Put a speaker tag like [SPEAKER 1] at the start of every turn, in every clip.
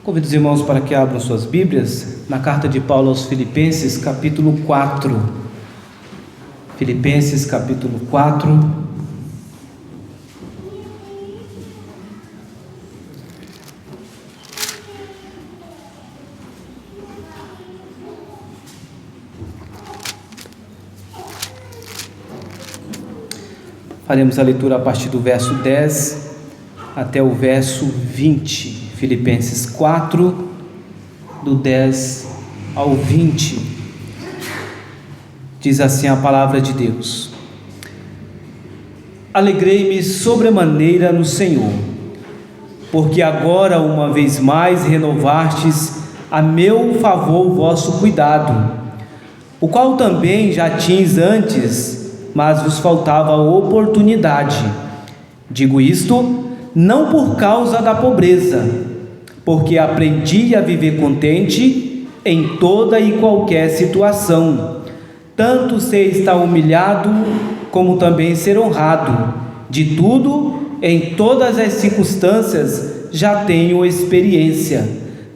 [SPEAKER 1] Convido os irmãos para que abram suas Bíblias na carta de Paulo aos Filipenses, capítulo 4. Filipenses, capítulo 4. Faremos a leitura a partir do verso 10 até o verso 20. Filipenses 4, do 10 ao 20. Diz assim a palavra de Deus: Alegrei-me sobremaneira no Senhor, porque agora uma vez mais renovastes a meu favor o vosso cuidado, o qual também já tinhas antes, mas vos faltava a oportunidade. Digo isto não por causa da pobreza, porque aprendi a viver contente em toda e qualquer situação, tanto ser estar humilhado, como também ser honrado. De tudo, em todas as circunstâncias, já tenho experiência,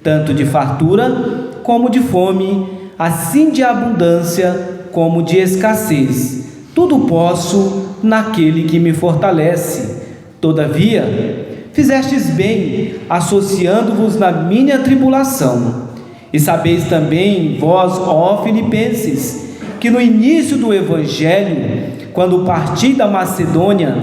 [SPEAKER 1] tanto de fartura como de fome, assim de abundância como de escassez. Tudo posso naquele que me fortalece. Todavia, fizestes bem, associando-vos na minha tribulação. E sabeis também, vós, ó Filipenses, que no início do Evangelho, quando parti da Macedônia,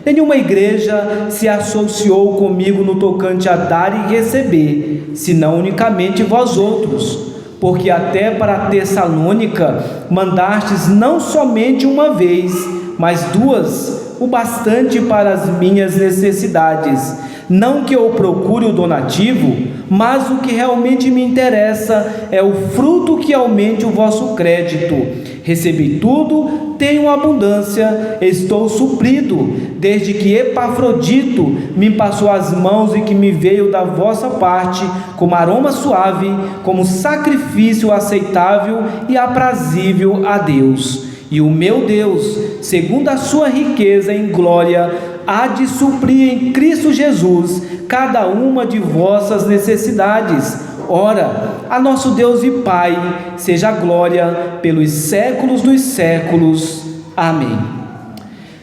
[SPEAKER 1] nenhuma igreja se associou comigo no tocante a dar e receber, senão unicamente vós outros, porque até para Tessalônica mandastes não somente uma vez, mas duas, o bastante para as minhas necessidades. Não que eu procure o donativo, mas o que realmente me interessa é o fruto que aumente o vosso crédito. Recebi tudo, tenho abundância, estou suprido, desde que Epafrodito me passou as mãos e que me veio da vossa parte como aroma suave, como sacrifício aceitável e aprazível a Deus. E o meu Deus, segundo a sua riqueza em glória, há de suprir em Cristo Jesus cada uma de vossas necessidades. Ora, a nosso Deus e Pai seja a glória pelos séculos dos séculos. Amém.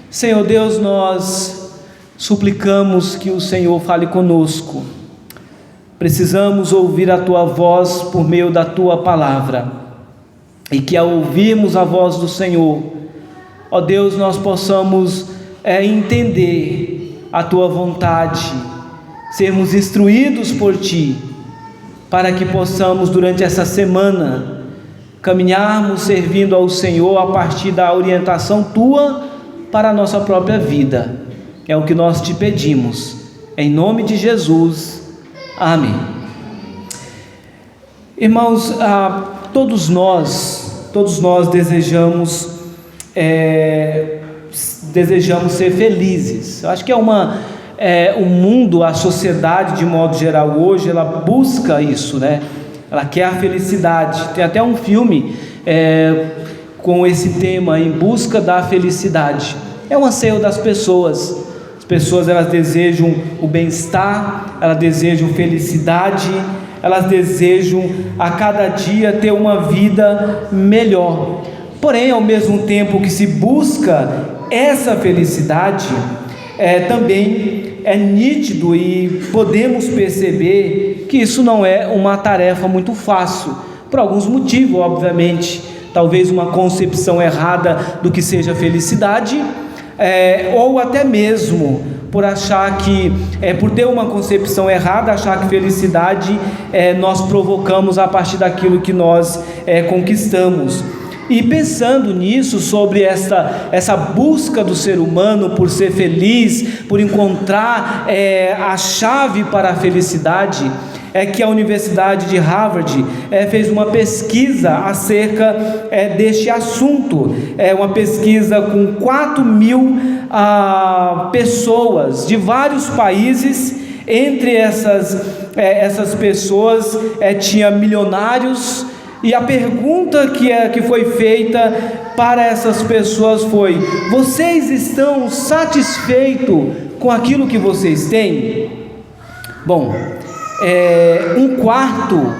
[SPEAKER 1] Senhor Deus, nós suplicamos que o Senhor fale conosco. Precisamos ouvir a Tua voz por meio da Tua palavra. E que ao ouvirmos a voz do Senhor, ó Deus, nós possamos entender a Tua vontade, sermos instruídos por Ti, para que possamos durante essa semana caminharmos servindo ao Senhor a partir da orientação Tua para a nossa própria vida. É o que nós Te pedimos, em nome de Jesus, amém. Irmãos, todos nós desejamos ser felizes. Eu acho que o mundo, a sociedade de modo geral hoje, ela busca isso, né? Ela quer a felicidade. Tem até um filme com esse tema, Em Busca da Felicidade. É um anseio das pessoas. As pessoas, elas desejam o bem-estar, elas desejam felicidade, elas desejam a cada dia ter uma vida melhor. Porém, ao mesmo tempo que se busca essa felicidade, também é nítido e podemos perceber que isso não é uma tarefa muito fácil, por alguns motivos, obviamente. Talvez uma concepção errada do que seja felicidade, ou até mesmo por achar que, por ter uma concepção errada, achar que felicidade nós provocamos a partir daquilo que nós conquistamos. E pensando nisso, sobre essa busca do ser humano por ser feliz, por encontrar a chave para a felicidade, é que a Universidade de Harvard fez uma pesquisa acerca deste assunto. Uma pesquisa com 4.000 pessoas de vários países. Entre essas pessoas tinha milionários, e a pergunta que foi feita para essas pessoas foi: vocês estão satisfeitos com aquilo que vocês têm? Bom, um quarto,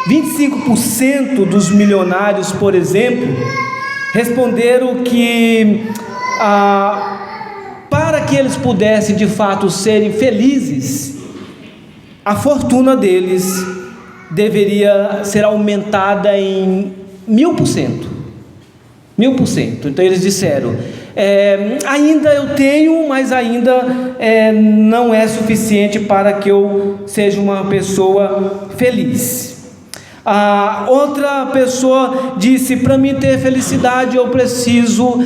[SPEAKER 1] 25% dos milionários, por exemplo, responderam que para que eles pudessem de fato serem felizes, a fortuna deles deveria ser aumentada em 1000%. 1000%. Então eles disseram: ainda eu tenho, mas ainda não é suficiente para que eu seja uma pessoa feliz. A outra pessoa disse: para mim ter felicidade eu preciso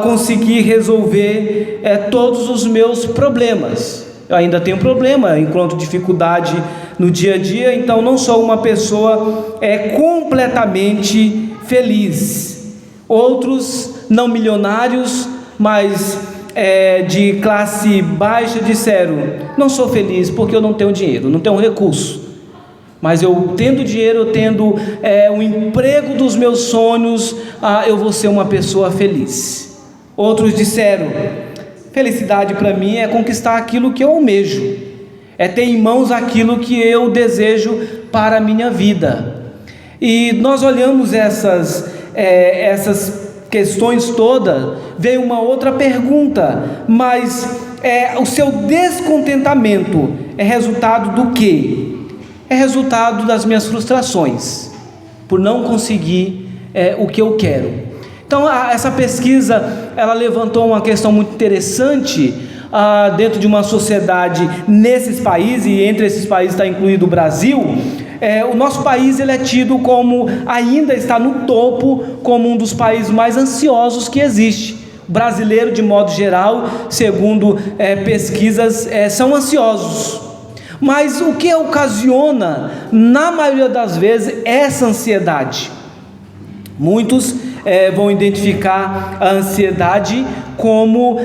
[SPEAKER 1] conseguir resolver todos os meus problemas. Eu ainda tenho problema, encontro dificuldade no dia a dia, então não sou uma pessoa completamente feliz. Outros, não milionários, mas de classe baixa, disseram: não sou feliz porque eu não tenho dinheiro, não tenho recurso. Mas eu tendo dinheiro, eu tendo o emprego dos meus sonhos, eu vou ser uma pessoa feliz. Outros disseram: felicidade para mim é conquistar aquilo que eu almejo, é ter em mãos aquilo que eu desejo para a minha vida. E nós olhamos essas questões todas, veio uma outra pergunta: mas o seu descontentamento é resultado do quê? É resultado das minhas frustrações, por não conseguir o que eu quero. Então essa pesquisa, ela levantou uma questão muito interessante dentro de uma sociedade nesses países, e entre esses países está incluído o Brasil. O nosso país, ele é tido como, ainda está no topo, como um dos países mais ansiosos que existe. O brasileiro, de modo geral, segundo pesquisas, são ansiosos. Mas o que ocasiona, na maioria das vezes, essa ansiedade? Muitos vão identificar a ansiedade como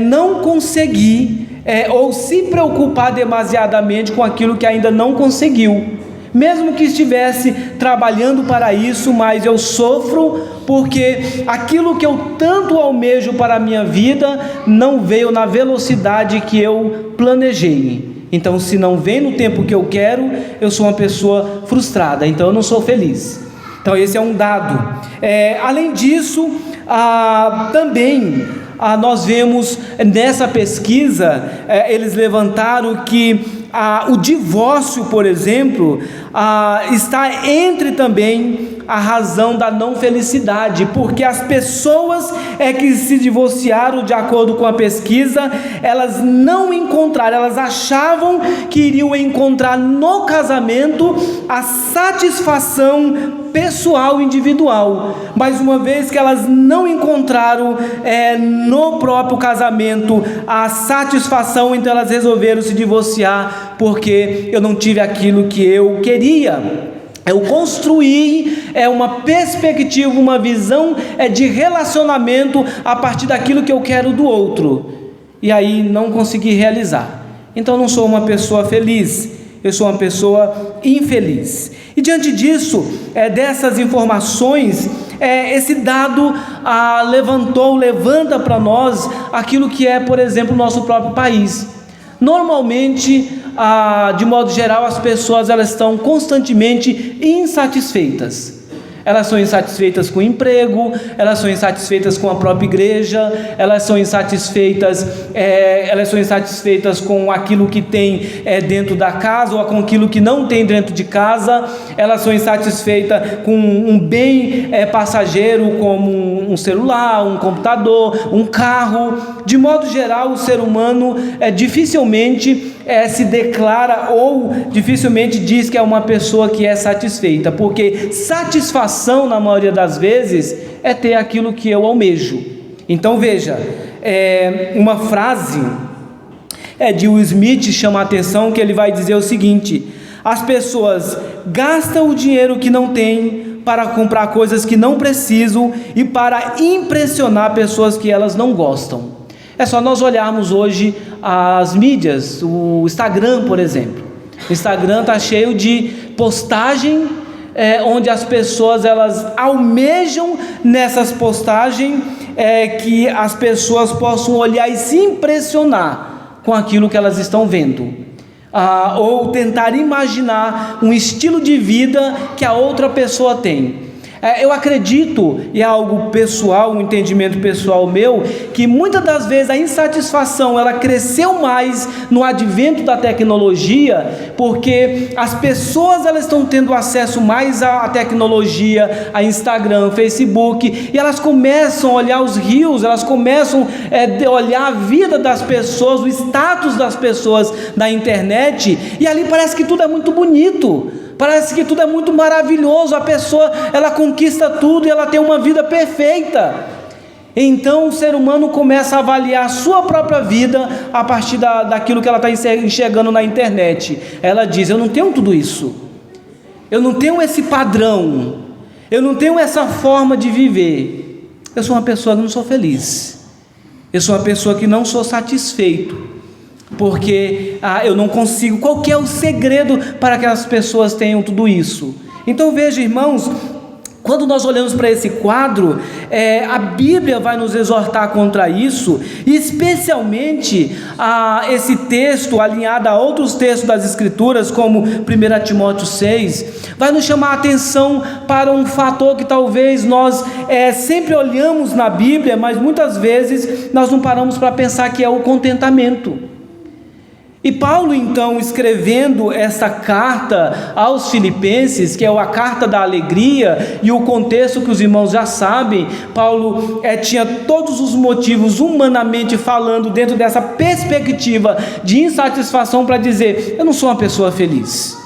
[SPEAKER 1] não conseguir ou se preocupar demasiadamente com aquilo que ainda não conseguiu. Mesmo que estivesse trabalhando para isso, mas eu sofro porque aquilo que eu tanto almejo para a minha vida não veio na velocidade que eu planejei. Então, se não vem no tempo que eu quero, eu sou uma pessoa frustrada, então eu não sou feliz. Então esse é um dado. Além disso, também nós vemos nessa pesquisa, eles levantaram que o divórcio, por exemplo, está entre também a razão da não felicidade, porque as pessoas que se divorciaram, de acordo com a pesquisa, elas não encontraram, elas achavam que iriam encontrar no casamento a satisfação pessoal, individual, mas uma vez que elas não encontraram no próprio casamento a satisfação, então elas resolveram se divorciar, porque eu não tive aquilo que eu queria. Eu construí uma perspectiva, uma visão de relacionamento a partir daquilo que eu quero do outro, e aí não consegui realizar. Então não sou uma pessoa feliz, eu sou uma pessoa infeliz. E diante disso, dessas informações, esse dado levanta para nós aquilo que é, por exemplo, o nosso próprio país. Normalmente, de modo geral, as pessoas elas estão constantemente insatisfeitas. Elas são insatisfeitas com o emprego, elas são insatisfeitas com a própria igreja, elas são insatisfeitas com aquilo que tem dentro da casa, ou com aquilo que não tem dentro de casa. Elas são insatisfeitas com um bem passageiro, como um celular, um computador, um carro. De modo geral, o ser humano dificilmente se declara ou dificilmente diz que é uma pessoa que é satisfeita, porque satisfação, na maioria das vezes, é ter aquilo que eu almejo. Então veja, uma frase de Will Smith chama a atenção, que ele vai dizer o seguinte: as pessoas gastam o dinheiro que não têm para comprar coisas que não precisam e para impressionar pessoas que elas não gostam. É só nós olharmos hoje as mídias, o Instagram, por exemplo. O Instagram está cheio de postagem, onde as pessoas elas almejam nessas postagens que as pessoas possam olhar e se impressionar com aquilo que elas estão vendo. ou tentar imaginar um estilo de vida que a outra pessoa tem. Eu acredito, e é algo pessoal, um entendimento pessoal meu, que muitas das vezes a insatisfação ela cresceu mais no advento da tecnologia, porque as pessoas elas estão tendo acesso mais à tecnologia, a Instagram, Facebook, e elas começam a olhar os reels, elas começam a olhar a vida das pessoas, o status das pessoas na internet, e ali parece que tudo é muito bonito. Parece que tudo é muito maravilhoso, a pessoa ela conquista tudo e ela tem uma vida perfeita. Então o ser humano começa a avaliar a sua própria vida a partir daquilo que ela está enxergando na internet. Ela diz: eu não tenho tudo isso, eu não tenho esse padrão, eu não tenho essa forma de viver, eu sou uma pessoa que não sou feliz, eu sou uma pessoa que não sou satisfeito, porque eu não consigo. Qual que é o segredo para que as pessoas tenham tudo isso? Então veja, irmãos, quando nós olhamos para esse quadro, a Bíblia vai nos exortar contra isso, e especialmente esse texto alinhado a outros textos das Escrituras, como 1 Timóteo 6, vai nos chamar a atenção para um fator que talvez nós sempre olhamos na Bíblia, mas muitas vezes nós não paramos para pensar, que é o contentamento. E Paulo, então, escrevendo essa carta aos Filipenses, que é a carta da alegria, e o contexto que os irmãos já sabem, Paulo tinha todos os motivos, humanamente falando, dentro dessa perspectiva de insatisfação, para dizer: eu não sou uma pessoa feliz.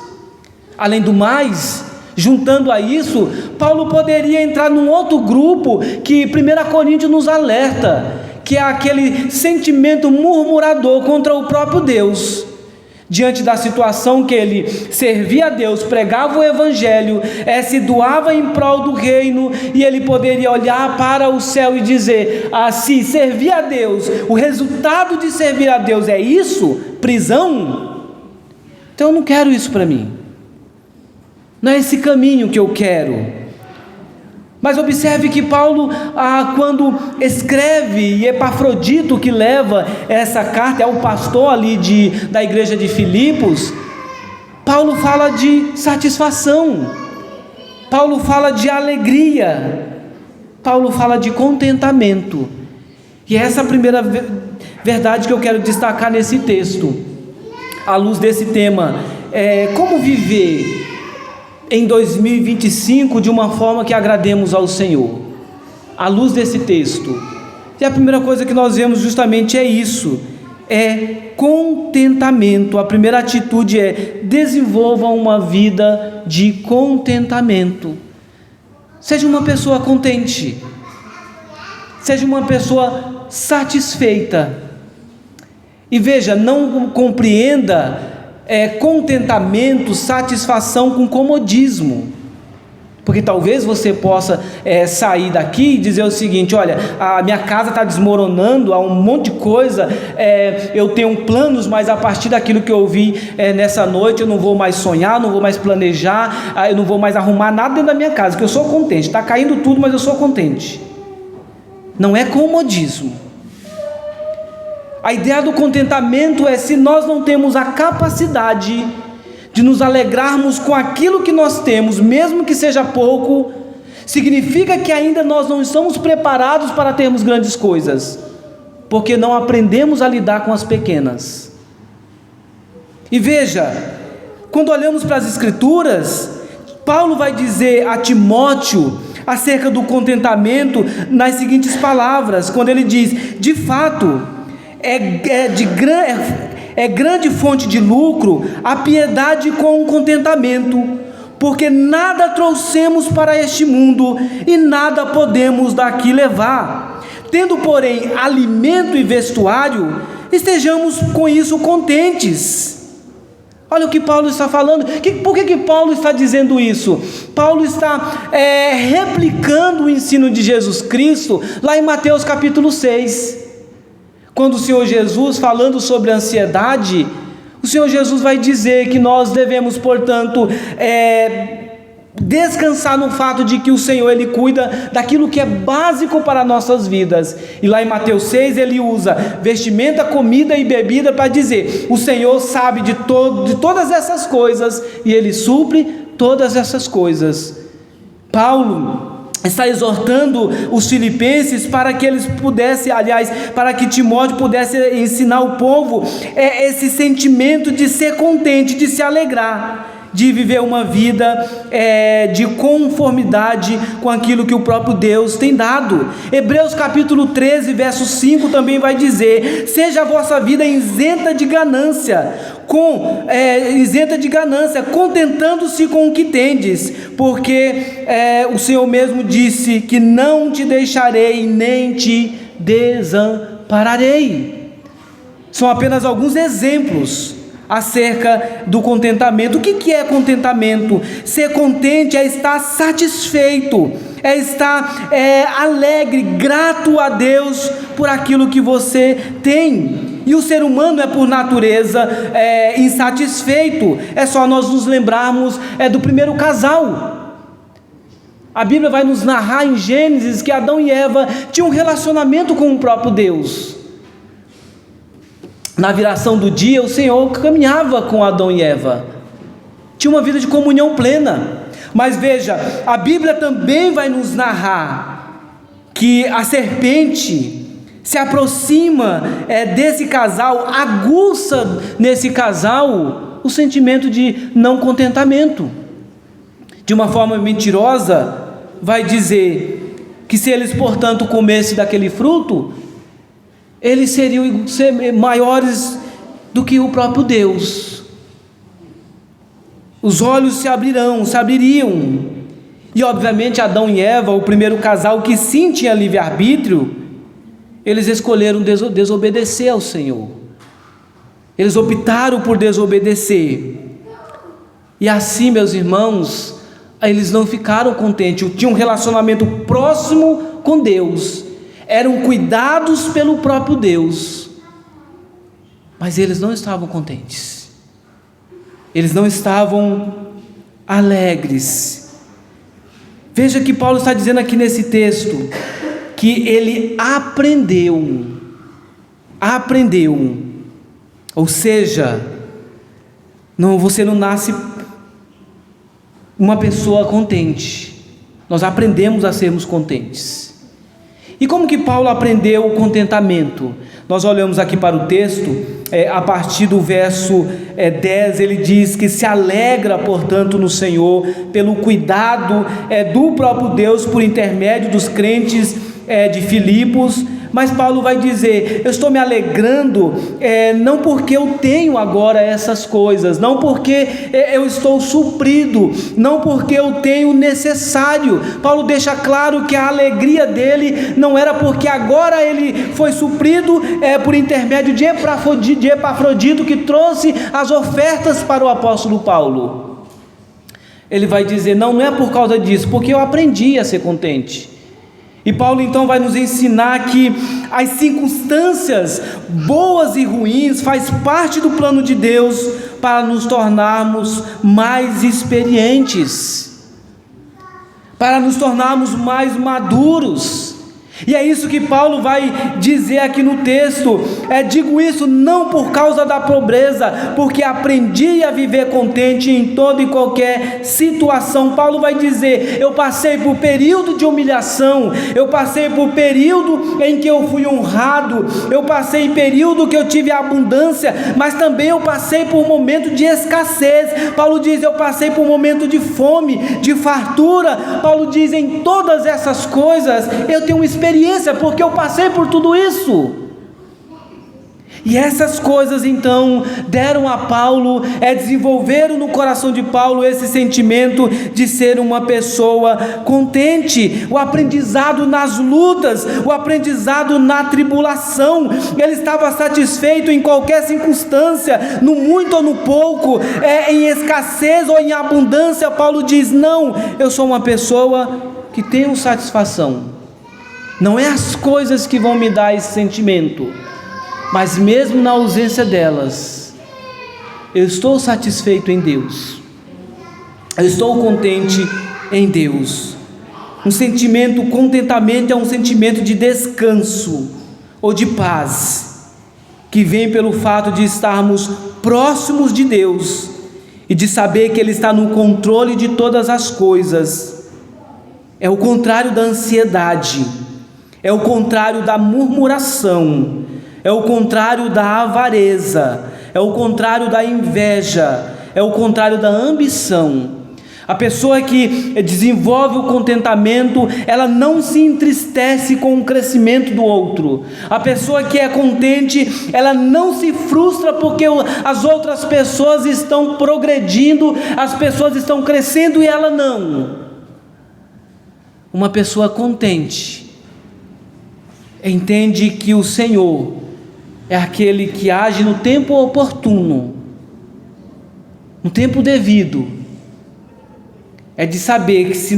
[SPEAKER 1] Além do mais, juntando a isso, Paulo poderia entrar num outro grupo que 1 Coríntios nos alerta, que é aquele sentimento murmurador contra o próprio Deus, diante da situação que ele servia a Deus, pregava o Evangelho, se doava em prol do reino, e ele poderia olhar para o céu e dizer: se servir a Deus, o resultado de servir a Deus é isso, prisão, então eu não quero isso para mim, não é esse caminho que eu quero. Mas observe que Paulo, quando escreve, e Epafrodito que leva essa carta, é o pastor ali da igreja de Filipos, Paulo fala de satisfação, Paulo fala de alegria, Paulo fala de contentamento, e essa é a primeira verdade que eu quero destacar nesse texto, à luz desse tema. Como viver em 2025 de uma forma que agrademos ao Senhor, à luz desse texto. E a primeira coisa que nós vemos justamente é isso, contentamento. A primeira atitude desenvolva uma vida de contentamento. Seja uma pessoa contente, seja uma pessoa satisfeita, e veja, não compreenda contentamento, satisfação com comodismo, porque talvez você possa sair daqui e dizer o seguinte: olha, a minha casa está desmoronando, há um monte de coisa, eu tenho planos, mas a partir daquilo que eu ouvi nessa noite, eu não vou mais sonhar, não vou mais planejar, eu não vou mais arrumar nada dentro da minha casa, que eu sou contente, está caindo tudo, mas eu sou contente. Não é comodismo. A ideia do contentamento se nós não temos a capacidade de nos alegrarmos com aquilo que nós temos, mesmo que seja pouco, significa que ainda nós não estamos preparados para termos grandes coisas, porque não aprendemos a lidar com as pequenas. E veja, quando olhamos para as Escrituras, Paulo vai dizer a Timóteo acerca do contentamento nas seguintes palavras, quando ele diz: de fato, é grande fonte de lucro a piedade com o contentamento, porque nada trouxemos para este mundo e nada podemos daqui levar. Tendo, porém, alimento e vestuário, estejamos com isso contentes. Olha o que Paulo está falando. Por que Paulo está dizendo isso? Paulo está replicando o ensino de Jesus Cristo lá em Mateus capítulo 6. Quando o Senhor Jesus, falando sobre a ansiedade, o Senhor Jesus vai dizer que nós devemos, portanto, descansar no fato de que o Senhor, Ele cuida daquilo que é básico para nossas vidas. E lá em Mateus 6 ele usa vestimenta, comida e bebida para dizer: o Senhor sabe de todas essas coisas e Ele supre todas essas coisas. Paulo está exortando os filipenses para que eles pudessem, para que Timóteo pudesse ensinar o povo esse sentimento de ser contente, de se alegrar, de viver uma vida de conformidade com aquilo que o próprio Deus tem dado. Hebreus capítulo 13, verso 5 também vai dizer: seja a vossa vida isenta de ganância, contentando-se com o que tendes, porque o Senhor mesmo disse que não te deixarei nem te desampararei. São apenas alguns exemplos acerca do contentamento. O que é contentamento? Ser contente é estar satisfeito, é estar alegre, grato a Deus por aquilo que você tem. E o ser humano é por natureza insatisfeito. É só nós nos lembrarmos do primeiro casal. A Bíblia vai nos narrar em Gênesis que Adão e Eva tinham um relacionamento com o próprio Deus. Na viração do dia, o Senhor caminhava com Adão e Eva, tinha uma vida de comunhão plena. Mas veja, a Bíblia também vai nos narrar que a serpente se aproxima desse casal, aguça nesse casal o sentimento de não contentamento. De uma forma mentirosa, vai dizer que se eles, portanto, comessem daquele fruto, eles seriam maiores do que o próprio Deus. Os olhos se abririam. E obviamente Adão e Eva, o primeiro casal que sim tinha livre-arbítrio, eles escolheram desobedecer ao Senhor. Eles optaram por desobedecer. E assim, meus irmãos, eles não ficaram contentes. Tinham um relacionamento próximo com Deus, eram cuidados pelo próprio Deus, mas eles não estavam contentes, eles não estavam alegres. Veja que Paulo está dizendo aqui nesse texto, que ele aprendeu, ou seja, você não nasce uma pessoa contente, nós aprendemos a sermos contentes. E como que Paulo aprendeu o contentamento? Nós olhamos aqui para o texto, a partir do verso 10, ele diz que se alegra, portanto, no Senhor, pelo cuidado do próprio Deus, por intermédio dos crentes de Filipos. Mas Paulo vai dizer: eu estou me alegrando, não porque eu tenho agora essas coisas, não porque eu estou suprido, não porque eu tenho necessário. Paulo deixa claro que a alegria dele não era porque agora ele foi suprido por intermédio de Epafrodito, que trouxe as ofertas para o apóstolo Paulo. Ele vai dizer: não é por causa disso, porque eu aprendi a ser contente. E Paulo então vai nos ensinar que as circunstâncias boas e ruins faz parte do plano de Deus para nos tornarmos mais experientes, para nos tornarmos mais maduros. E é isso que Paulo vai dizer aqui no texto: digo isso não por causa da pobreza, porque aprendi a viver contente em toda e qualquer situação. Paulo vai dizer: eu passei por período de humilhação, eu passei por período em que eu fui honrado, eu passei em período que eu tive abundância, mas também eu passei por momento de escassez. Paulo diz: eu passei por momento de fome, de fartura. Paulo diz: em todas essas coisas eu tenho uma experiência, porque eu passei por tudo isso. E essas coisas então deram a Paulo, desenvolveram no coração de Paulo esse sentimento de ser uma pessoa contente. O aprendizado nas lutas, o aprendizado na tribulação. Ele estava satisfeito em qualquer circunstância, no muito ou no pouco, em escassez ou em abundância. Paulo diz: não, eu sou uma pessoa que tenho satisfação. Não é as coisas que vão me dar esse sentimento, mas mesmo na ausência delas, eu estou satisfeito em Deus. Eu estou contente em Deus. Contentamento é um sentimento de descanso ou de paz, que vem pelo fato de estarmos próximos de Deus e de saber que Ele está no controle de todas as coisas. É o contrário da ansiedade, é o contrário da murmuração, é o contrário da avareza, é o contrário da inveja, é o contrário da ambição. A pessoa que desenvolve o contentamento, ela não se entristece com o crescimento do outro. A pessoa que é contente, ela não se frustra porque as outras pessoas estão progredindo, as pessoas estão crescendo e ela não. Uma pessoa contente entende que o Senhor é aquele que age no tempo oportuno, no tempo devido. É de saber que se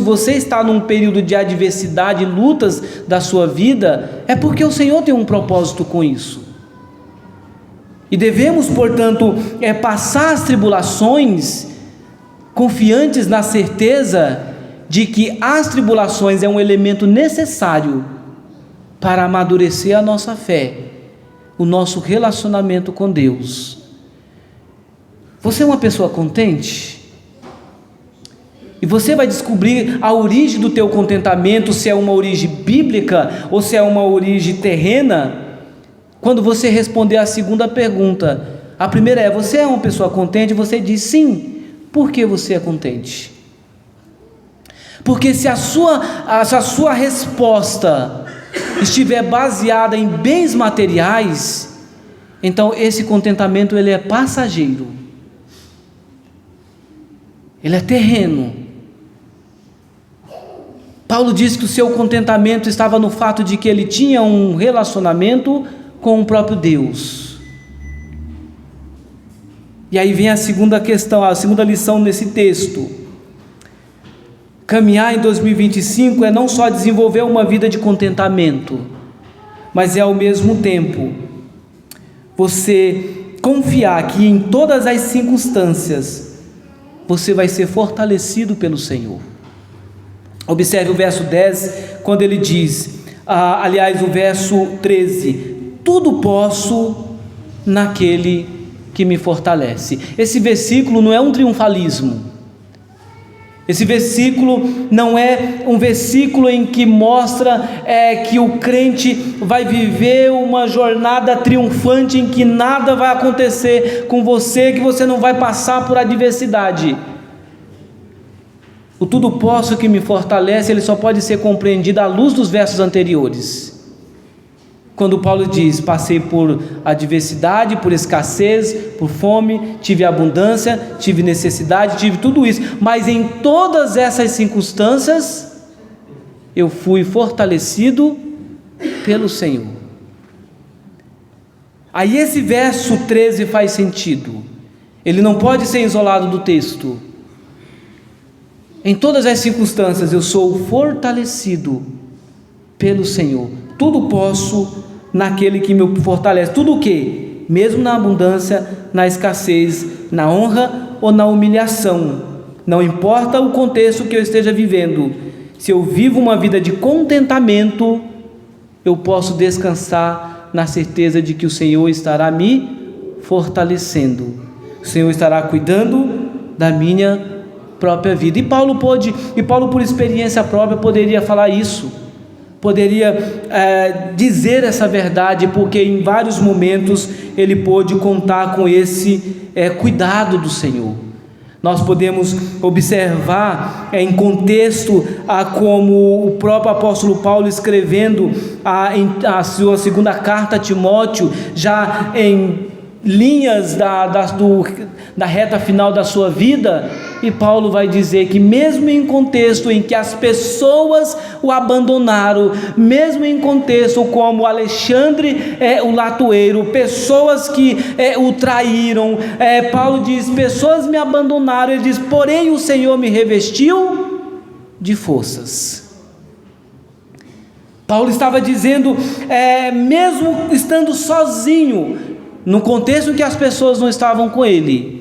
[SPEAKER 1] você está num período de adversidade, lutas da sua vida, é porque o Senhor tem um propósito com isso. E devemos, portanto, passar as tribulações, confiantes na certeza de que as tribulações é um elemento necessário para amadurecer a nossa fé, o nosso relacionamento com Deus. Você é uma pessoa contente? E você vai descobrir a origem do teu contentamento, se é uma origem bíblica ou se é uma origem terrena, quando você responder a segunda pergunta. A primeira é: você é uma pessoa contente? Você diz sim. Por que você é contente? Porque se a sua resposta estiver baseada em bens materiais, então esse contentamento ele é passageiro, ele é terreno. Paulo diz que o seu contentamento estava no fato de que ele tinha um relacionamento com o próprio Deus. E aí vem a segunda questão, a segunda lição nesse texto. Caminhar em 2025 é não só desenvolver uma vida de contentamento, mas é ao mesmo tempo você confiar que em todas as circunstâncias você vai ser fortalecido pelo Senhor. Observe o verso 10, quando ele diz, aliás, o verso 13: tudo posso naquele que me fortalece. Esse versículo não é um triunfalismo. Esse versículo não é um versículo em que mostra que o crente vai viver uma jornada triunfante, em que nada vai acontecer com você, que você não vai passar por adversidade. O tudo posso que me fortalece, ele só pode ser compreendido à luz dos versos anteriores. Quando Paulo diz: passei por adversidade, por escassez, por fome, tive abundância, tive necessidade, tive tudo isso, mas em todas essas circunstâncias, eu fui fortalecido pelo Senhor. Aí esse verso 13 faz sentido, ele não pode ser isolado do texto. Em todas as circunstâncias eu sou fortalecido pelo Senhor. Tudo posso naquele que me fortalece. Tudo o quê? Mesmo na abundância, na escassez, na honra ou na humilhação. Não importa o contexto que eu esteja vivendo. Se eu vivo uma vida de contentamento, eu posso descansar na certeza de que o Senhor estará me fortalecendo. O Senhor estará cuidando da minha própria vida. E Paulo por experiência própria poderia falar isso, poderia dizer essa verdade, porque em vários momentos ele pôde contar com esse cuidado do Senhor. Nós podemos observar em contexto como o próprio apóstolo Paulo, escrevendo a sua segunda carta a Timóteo, já em linhas da reta final da sua vida, e Paulo vai dizer que mesmo em contexto em que as pessoas o abandonaram, mesmo em contexto como Alexandre o latoeiro, pessoas que o traíram, Paulo diz: pessoas me abandonaram, ele diz: porém o Senhor me revestiu de forças. Paulo estava dizendo, mesmo estando sozinho, no contexto em que as pessoas não estavam com ele,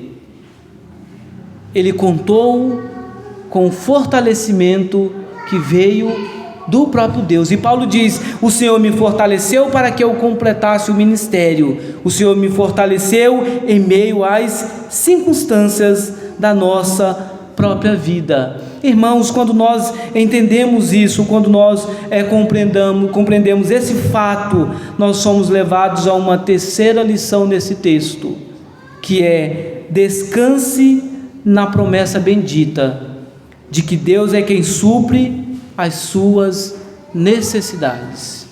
[SPEAKER 1] ele contou com o fortalecimento que veio do próprio Deus. E Paulo diz: o Senhor me fortaleceu para que eu completasse o ministério. O Senhor me fortaleceu em meio às circunstâncias da nossa própria vida. Irmãos, quando nós entendemos isso, quando nós compreendemos esse fato, nós somos levados a uma terceira lição nesse texto, que é: descanse na promessa bendita de que Deus é quem supre as suas necessidades.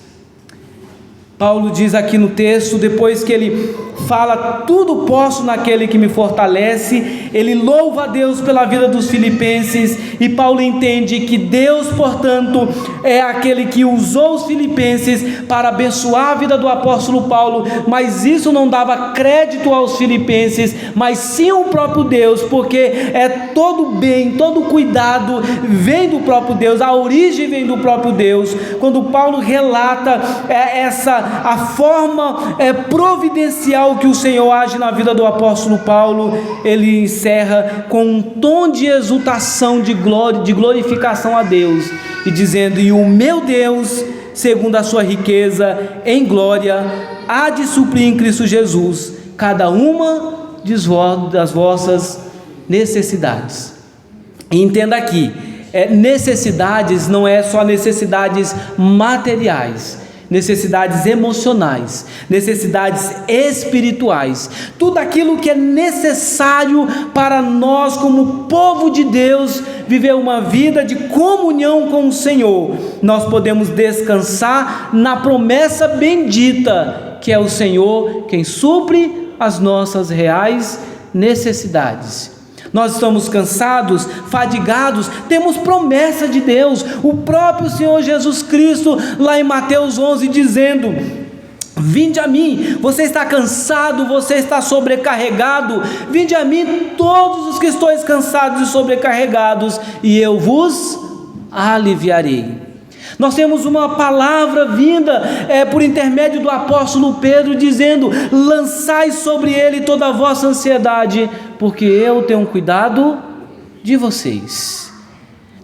[SPEAKER 1] Paulo diz aqui no texto, depois que ele fala: tudo posso naquele que me fortalece, ele louva a Deus pela vida dos filipenses, e Paulo entende que Deus, portanto, é aquele que usou os filipenses para abençoar a vida do apóstolo Paulo, mas isso não dava crédito aos filipenses, mas sim ao próprio Deus, porque todo bem, todo cuidado vem do próprio Deus, a origem vem do próprio Deus. Quando Paulo relata a forma providencial que o Senhor age na vida do apóstolo Paulo, ele encerra com um tom de exultação, de glória, de glorificação a Deus, e dizendo: e o meu Deus, segundo a sua riqueza em glória, há de suprir em Cristo Jesus cada uma das vossas necessidades. E entenda aqui, necessidades não é só necessidades materiais, necessidades emocionais, necessidades espirituais, tudo aquilo que é necessário para nós como povo de Deus viver uma vida de comunhão com o Senhor. Nós podemos descansar na promessa bendita que é o Senhor quem supre as nossas reais necessidades. Nós estamos cansados, fadigados, temos promessa de Deus, o próprio Senhor Jesus Cristo, lá em Mateus 11, dizendo: vinde a mim, você está cansado, você está sobrecarregado, vinde a mim todos os que estáis cansados e sobrecarregados, e eu vos aliviarei. Nós temos uma palavra vinda por intermédio do apóstolo Pedro, dizendo: lançai sobre ele toda a vossa ansiedade, porque eu tenho cuidado de vocês.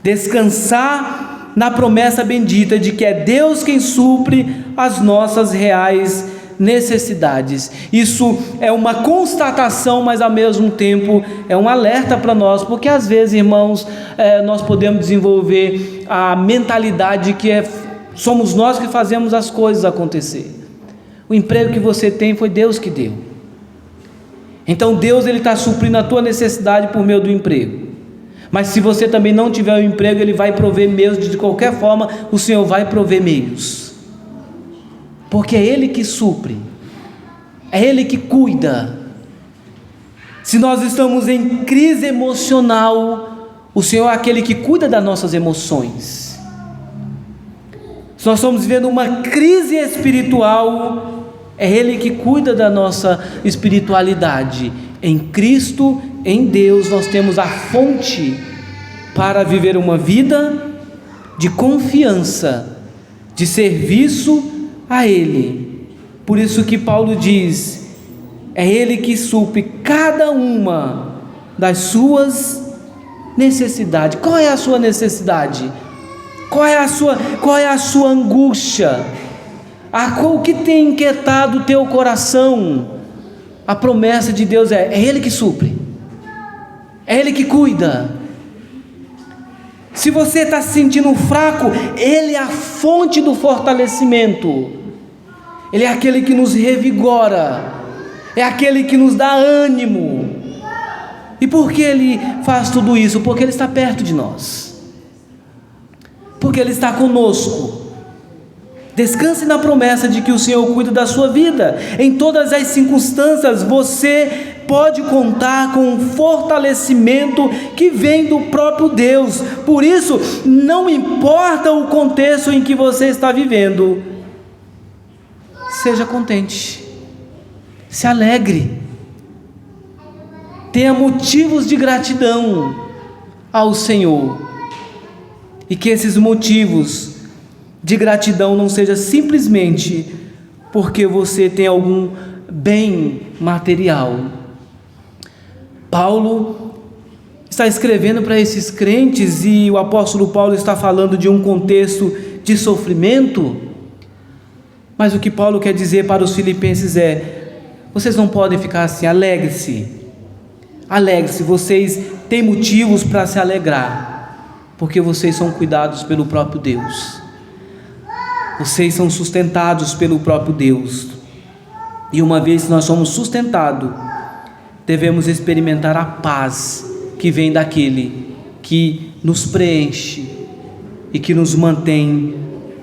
[SPEAKER 1] Descansar na promessa bendita de que é Deus quem supre as nossas reais necessidades. Isso é uma constatação, mas ao mesmo tempo é um alerta para nós, porque às vezes, irmãos, nós podemos desenvolver a mentalidade que somos nós que fazemos as coisas acontecer. O emprego que você tem foi Deus que deu, então Deus está suprindo a tua necessidade por meio do emprego. Mas se você também não tiver um emprego, Ele vai prover meios, de qualquer forma o Senhor vai prover meios, porque é Ele que supre, é Ele que cuida. Se nós estamos em crise emocional, o Senhor é aquele que cuida das nossas emoções. Se nós estamos vivendo uma crise espiritual, é Ele que cuida da nossa espiritualidade. Em Cristo, em Deus, nós temos a fonte para viver uma vida de confiança, de serviço a Ele. Por isso que Paulo diz: é Ele que supre cada uma das suas necessidades. Qual é a sua necessidade? Qual é a sua angústia? O que tem inquietado o teu coração? A promessa de Deus é Ele que supre, é Ele que cuida. Se você está se sentindo fraco, Ele é a fonte do fortalecimento, Ele é aquele que nos revigora, é aquele que nos dá ânimo. E por que Ele faz tudo isso? Porque Ele está perto de nós, porque Ele está conosco. Descanse na promessa de que o Senhor cuida da sua vida. Em todas as circunstâncias você pode contar com um fortalecimento que vem do próprio Deus. Por isso, não importa o contexto em que você está vivendo, seja contente, se alegre, tenha motivos de gratidão ao Senhor, e que esses motivos de gratidão não seja simplesmente porque você tem algum bem material. Paulo está escrevendo para esses crentes e o apóstolo Paulo está falando de um contexto de sofrimento. Mas o que Paulo quer dizer para os filipenses é: vocês não podem ficar assim, alegre-se, vocês têm motivos para se alegrar, porque vocês são cuidados pelo próprio Deus, vocês são sustentados pelo próprio Deus, e uma vez que nós somos sustentados, devemos experimentar a paz que vem daquele que nos preenche e que nos mantém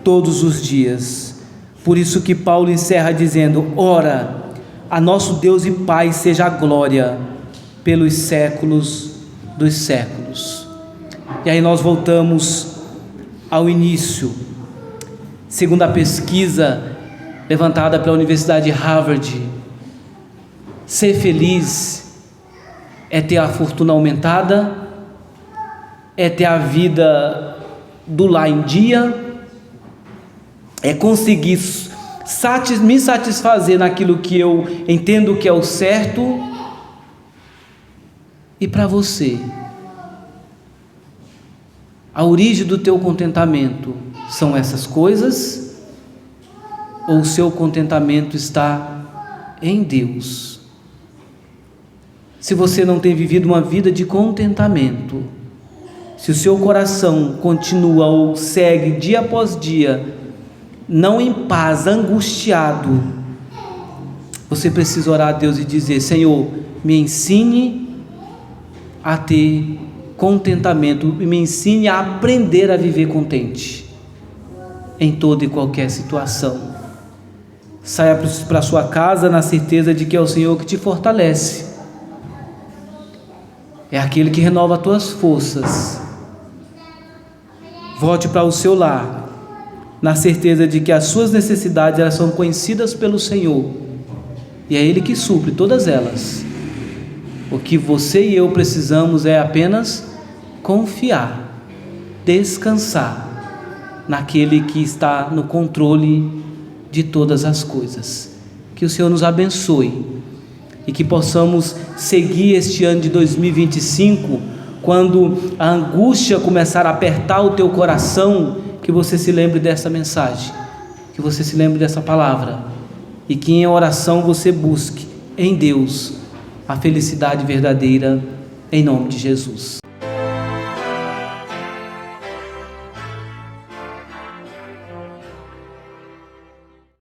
[SPEAKER 1] todos os dias. Por isso que Paulo encerra dizendo: ora, a nosso Deus e Pai seja a glória pelos séculos dos séculos. E aí nós voltamos ao início. Segundo a pesquisa levantada pela Universidade de Harvard, ser feliz é ter a fortuna aumentada, é ter a vida do lar em dia, é conseguir me satisfazer naquilo que eu entendo que é o certo. E para você, a origem do teu contentamento são essas coisas? Ou o seu contentamento está em Deus? Se você não tem vivido uma vida de contentamento, se o seu coração continua ou segue dia após dia, não em paz, angustiado, você precisa orar a Deus e dizer: Senhor, me ensine a ter contentamento, me ensine a aprender a viver contente em toda e qualquer situação. Saia para sua casa na certeza de que é o Senhor que te fortalece, é aquele que renova as tuas forças. Volte para o seu lar na certeza de que as suas necessidades, elas são conhecidas pelo Senhor, e é Ele que supre todas elas. O que você e eu precisamos é apenas confiar, descansar naquele que está no controle de todas as coisas. Que o Senhor nos abençoe e que possamos seguir este ano de 2025, quando a angústia começar a apertar o teu coração, que você se lembre dessa mensagem, que você se lembre dessa palavra, e que em oração você busque em Deus a felicidade verdadeira, em nome de Jesus.